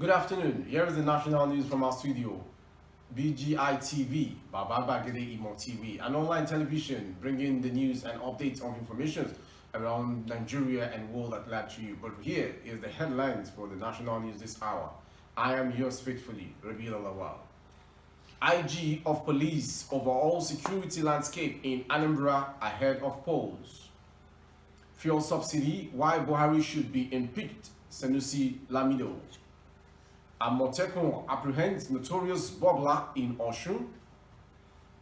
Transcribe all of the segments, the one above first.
Good afternoon. Here is the national news from our studio. BGI TV, Baba Bagede Imo TV, an online television bringing the news and updates of information around Nigeria and world at large to you. But here is the headlines for the national news this hour. I am yours faithfully, Rabiel Lawal. IG of police overall security landscape in Anambra ahead of polls. Fuel subsidy, why Buhari should be impeached, Sanusi Lamido. Amotekun apprehends notorious burglar in Osun.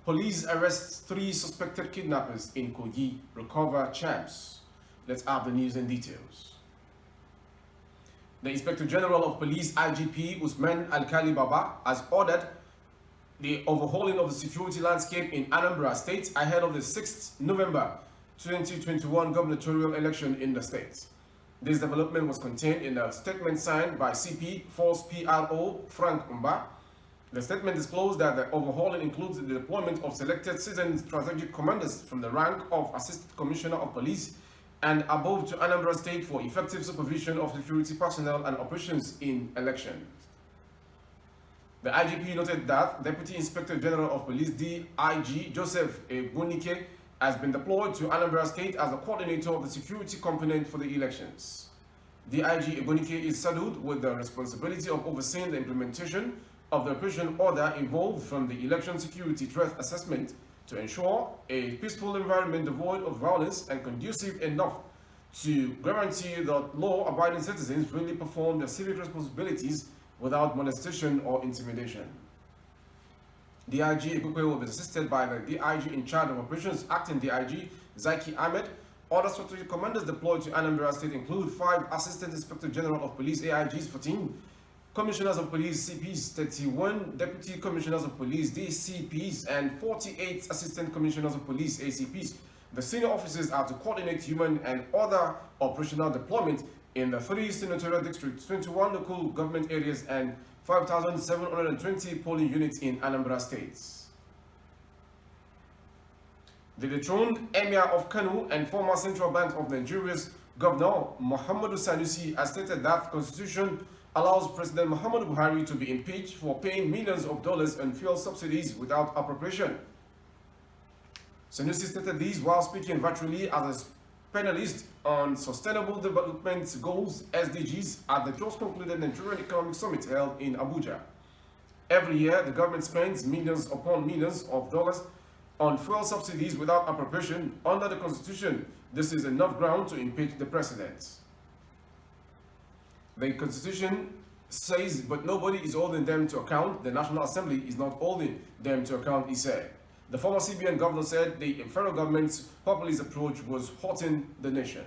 Police arrests 3 suspected kidnappers in Kogi, recover champs. Let's have the news and details. The Inspector General of Police IGP Usman Alkali Baba has ordered the overhauling of the security landscape in Anambra State ahead of the 6th November 2021 gubernatorial election in the state. This development was contained in a statement signed by CP Force PRO Frank Umba. The statement disclosed that the overhauling includes the deployment of selected seasoned strategic commanders from the rank of Assistant Commissioner of Police and above to Anambra State for effective supervision of security personnel and operations in elections. The IGP noted that Deputy Inspector General of Police DIG Joseph Egbunike has been deployed to Anambra State as the coordinator of the security component for the elections. DIG Egbunike is saddled with the responsibility of overseeing the implementation of the operation order involved from the election security threat assessment to ensure a peaceful environment devoid of violence and conducive enough to guarantee that law-abiding citizens really perform their civic responsibilities without molestation or intimidation. DIG Egbunike will be assisted by the DIG in charge of operations, acting DIG Zaki Ahmed. Other strategic commanders deployed to Anambra State include 5 Assistant Inspector General of Police AIGs, 14 Commissioners of Police CPs, 31 Deputy Commissioners of Police DCPs, and 48 Assistant Commissioners of Police ACPs. The senior officers are to coordinate human and other operational deployment in the 3 senatorial districts, 21 local government areas, and 5,720 polling units in Anambra State. The dethroned Emir of Kano and former Central Bank of Nigeria's Governor Muhammadu Sanusi has stated that the Constitution allows President Muhammadu Buhari to be impeached for paying millions of dollars in fuel subsidies without appropriation. Sanusi stated this while speaking virtually as a panelist on Sustainable Development Goals (SDGs) at the just concluded Nigerian Economic Summit held in Abuja. Every year, the government spends millions upon millions of dollars on fuel subsidies without appropriation. Under the Constitution, this is enough ground to impeach the president. The Constitution says, but nobody is holding them to account. The National Assembly is not holding them to account, he said. The former CBN governor said the federal government's populist approach was hurting the nation.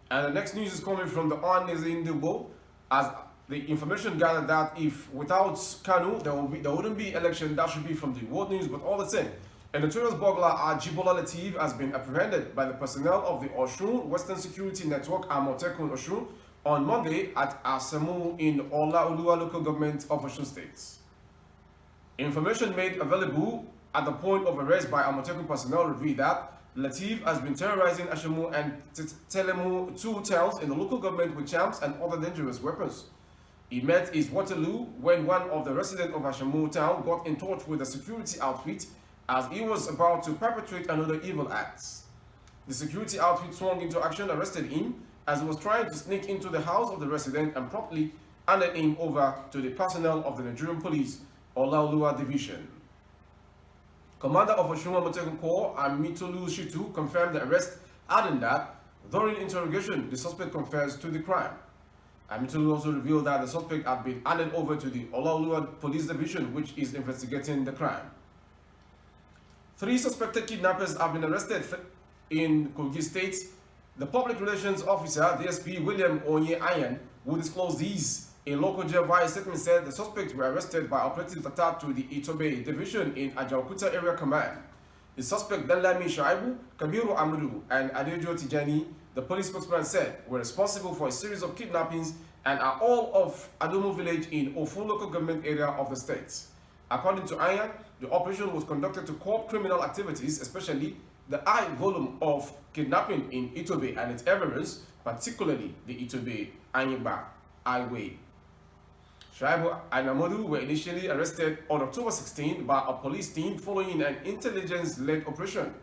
And the next news is coming from the Ohaneze Ndigbo, as the information gathered that if without Kanu, there wouldn't be election. That should be from the world news, but all the same. A notorious burglar, Ajibola Lateef, has been apprehended by the personnel of the Osun Western Security Network, Amotekun Osun, on Monday at Asemu in Olaoluwa local government of Osun State. Information made available at the point of arrest by Amotekun personnel revealed that Lateef has been terrorizing Ashemu and Telemu 2 hotels in the local government with charms and other dangerous weapons. He met his Waterloo when one of the residents of Ashemu town got in touch with the security outfit as he was about to perpetrate another evil act. The security outfit swung into action, arrested him as he was trying to sneak into the house of the resident and promptly handed him over to the personnel of the Nigerian Police Olaoluwa Division. Commander of Osun Amotekun Corps, Amitolu Shitu, confirmed the arrest, adding that during interrogation, the suspect confessed to the crime. Amitolu also revealed that the suspect had been handed over to the Olaoluwa Police Division, which is investigating the crime. 3 suspected kidnappers have been arrested in Kogi State. The public relations officer, DSP William Onye Ayan, who disclosed these in local jail via statement, said the suspects were arrested by operatives attached to the Itobe Division in Ajaokuta Area Command. The suspect Danlami Shaibu, Kabiru Amuru, and Adejo Tijani, the police spokesman said, were responsible for a series of kidnappings and are all of Adomo village in Ofun local government area of the state. According to Ayan, the operation was conducted to curb criminal activities, especially the high volume of kidnapping in Itobe and its areas, particularly the Itobe Anyimba Highway. Shaibu and Amadou were initially arrested on October 16 by a police team following an intelligence-led operation.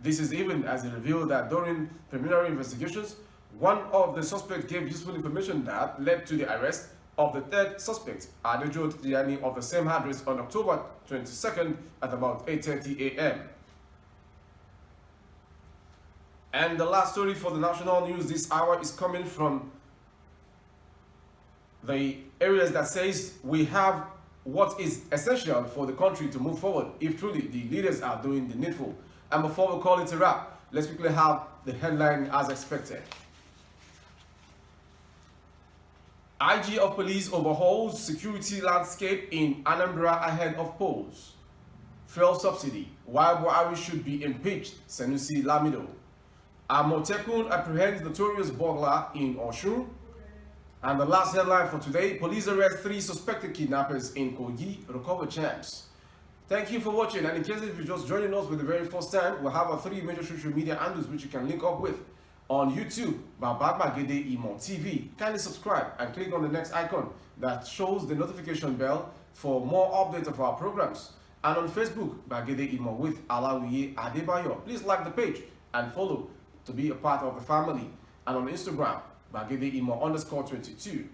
This is even as it revealed that during preliminary investigations, one of the suspects gave useful information that led to the arrest of the third suspect, Adejo Tijani, of the same address on October 22nd at about 8:30 a.m. And the last story for the national news this hour is coming from the areas that says we have what is essential for the country to move forward if truly the leaders are doing the needful. And before we call it a wrap, let's quickly have the headline as expected. IG of Police overhauls security landscape in Anambra ahead of polls. Fuel subsidy, why Buhari should be impeached, Sanusi Lamido. Amotekun apprehends notorious burglar in Oshun. And the last headline for today, police arrest 3 suspected kidnappers in Kogi, recover champs. Thank you for watching, and in case if you're just joining us for the very first time, we'll have our 3 major social media handles which you can link up with. On YouTube, Baba Gbagede Imo TV. Kindly subscribe and click on the next icon that shows the notification bell for more updates of our programs. And on Facebook, Gbagede Imo with Alawiye Adebayo. Please like the page and follow to be a part of the family. And on Instagram, Gbagede Imo _22.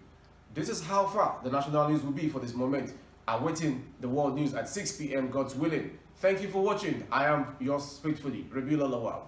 This is how far the national news will be for this moment. Awaiting the world news at 6 p.m. God's willing. Thank you for watching. I am yours faithfully, Rebila Lawal.